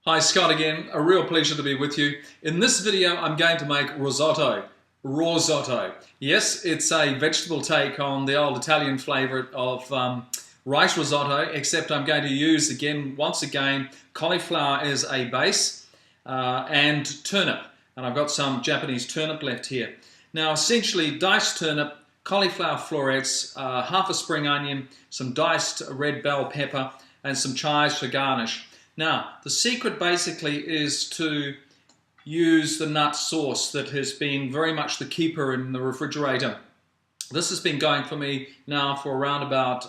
Hi, Scott again. A real pleasure to be with you. In this video, I'm going to make risotto, RAWsotto. Yes, it's a vegetable take on the old Italian favourite of rice risotto, except I'm going to use, once again, cauliflower as a base and turnip. And I've got some Japanese turnip left here. Now, essentially, diced turnip, cauliflower florets, half a spring onion, some diced red bell pepper, and some chives for garnish. Now, the secret basically is to use the nut sauce that has been very much the keeper in the refrigerator. This has been going for me now for around about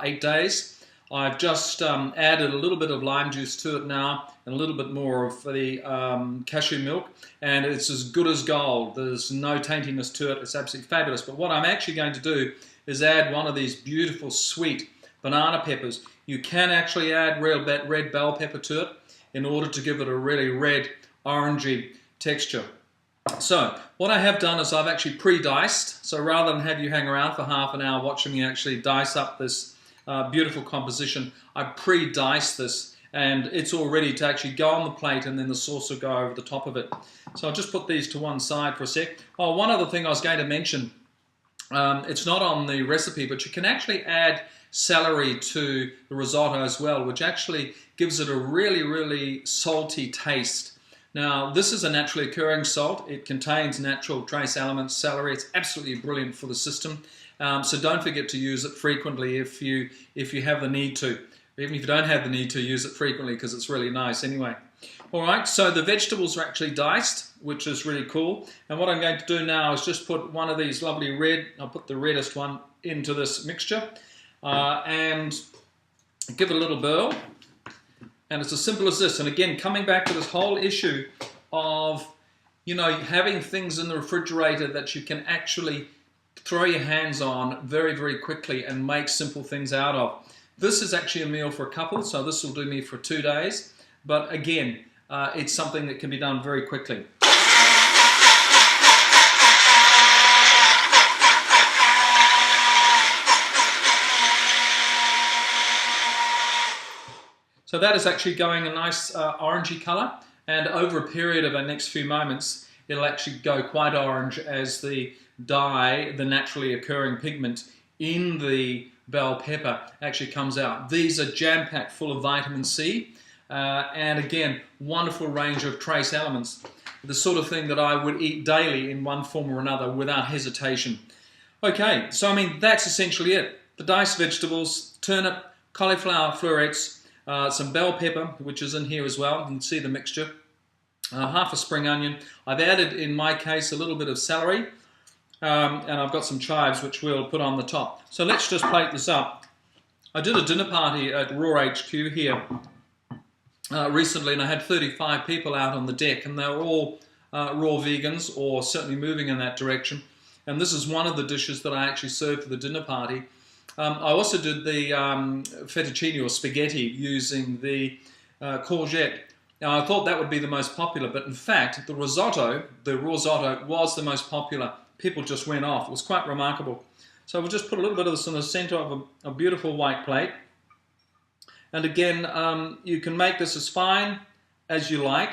8 days. I've just added a little bit of lime juice to it now and a little bit more of the cashew milk, and it's as good as gold. There's no taintiness to it. It's absolutely fabulous. But what I'm actually going to do is add one of these beautiful sweet banana peppers. You can actually add red bell pepper to it in order to give it a really red, orangey texture. So what I have done is I've actually pre-diced. So rather than have you hang around for half an hour watching me actually dice up this beautiful composition, I pre-diced this and it's all ready to actually go on the plate, and then the sauce will go over the top of it. So I'll just put these to one side for a sec. Oh, one other thing I was going to mention, it's not on the recipe, but you can actually add celery to the risotto as well, which actually gives it a really salty taste. Now, this is a naturally occurring salt. It contains natural trace elements, celery. It's absolutely brilliant for the system. So don't forget to use it frequently if you have the need to. Even if you don't have the need to, use it frequently because it's really nice anyway. All right, so the vegetables are actually diced, which is really cool. And what I'm going to do now is just put one of these lovely red, I'll put the reddest one into this mixture and give it a little burl. And it's as simple as this. And again, coming back to this whole issue of, having things in the refrigerator that you can actually throw your hands on very quickly and make simple things out of. This is actually a meal for a couple, so this will do me for 2 days. But again, it's something that can be done very quickly. So that is actually going a nice orangey colour, and over a period of the next few moments, it'll actually go quite orange as the dye, the naturally occurring pigment in the bell pepper actually comes out. These are jam-packed full of vitamin C, and again, wonderful range of trace elements. The sort of thing that I would eat daily in one form or another without hesitation. Okay, so that's essentially it. The diced vegetables, turnip, cauliflower florets, some bell pepper, which is in here as well. You can see the mixture. Half a spring onion. I've added, in my case, a little bit of celery. And I've got some chives, which we'll put on the top. So let's just plate this up. I did a dinner party at Raw HQ here recently, and I had 35 people out on the deck, and they were all raw vegans, or certainly moving in that direction. And this is one of the dishes that I actually served for the dinner party. I also did the fettuccine or spaghetti using the courgette. Now, I thought that would be the most popular, but in fact, the RAWsotto was the most popular. People just went off. It was quite remarkable. So we'll just put a little bit of this in the center of a beautiful white plate. And again, you can make this as fine as you like.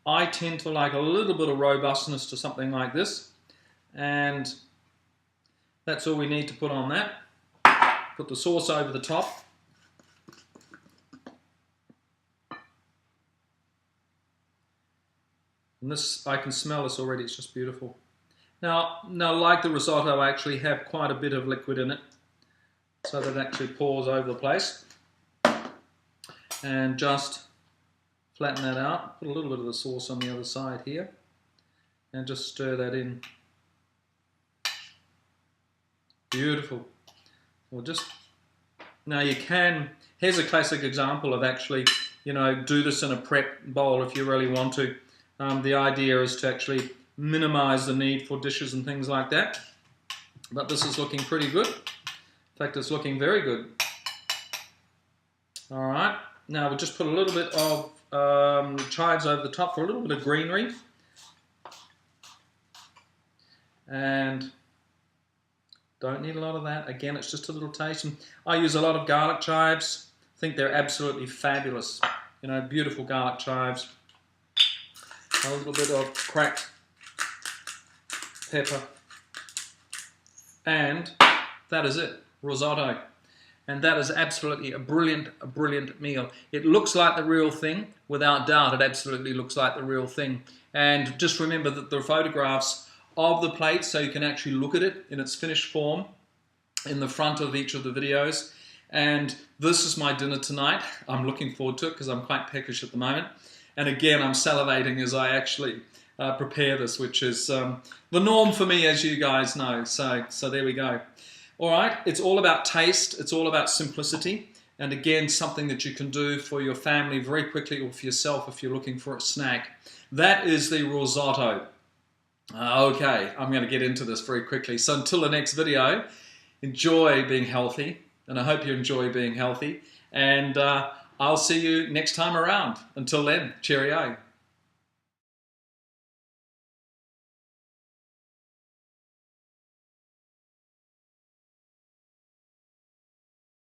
I tend to like a little bit of robustness to something like this. And that's all we need to put on that. Put the sauce over the top. And this, I can smell this already, it's just beautiful. Now, like the risotto, I actually have quite a bit of liquid in it, so that it actually pours over the place. And just flatten that out. Put a little bit of the sauce on the other side here, and just stir that in. Beautiful. Now you can, here's a classic example of actually, do this in a prep bowl if you really want to. The idea is to actually minimize the need for dishes and things like that. But this is looking pretty good. In fact, it's looking very good. All right, now we'll just put a little bit of chives over the top for a little bit of greenery. And don't need a lot of that. Again, it's just a little taste. And I use a lot of garlic chives. I think they're absolutely fabulous. You know, beautiful garlic chives, a little bit of cracked pepper, and that is it, risotto. And that is absolutely a brilliant meal. It looks like the real thing, without doubt. It absolutely looks like the real thing. And just remember that there are photographs of the plate, so you can actually look at it in its finished form in the front of each of the videos. And this is my dinner tonight. I'm looking forward to it because I'm quite peckish at the moment. And again, I'm salivating as I actually prepare this, which is the norm for me, as you guys know. So there we go. All right, it's all about taste, it's all about simplicity, and again, something that you can do for your family very quickly or for yourself if you're looking for a snack. That is the RAWsotto. Okay, I'm going to get into this very quickly. So until the next video, enjoy being healthy, and I hope you enjoy being healthy, and I'll see you next time around. Until then, cheerio.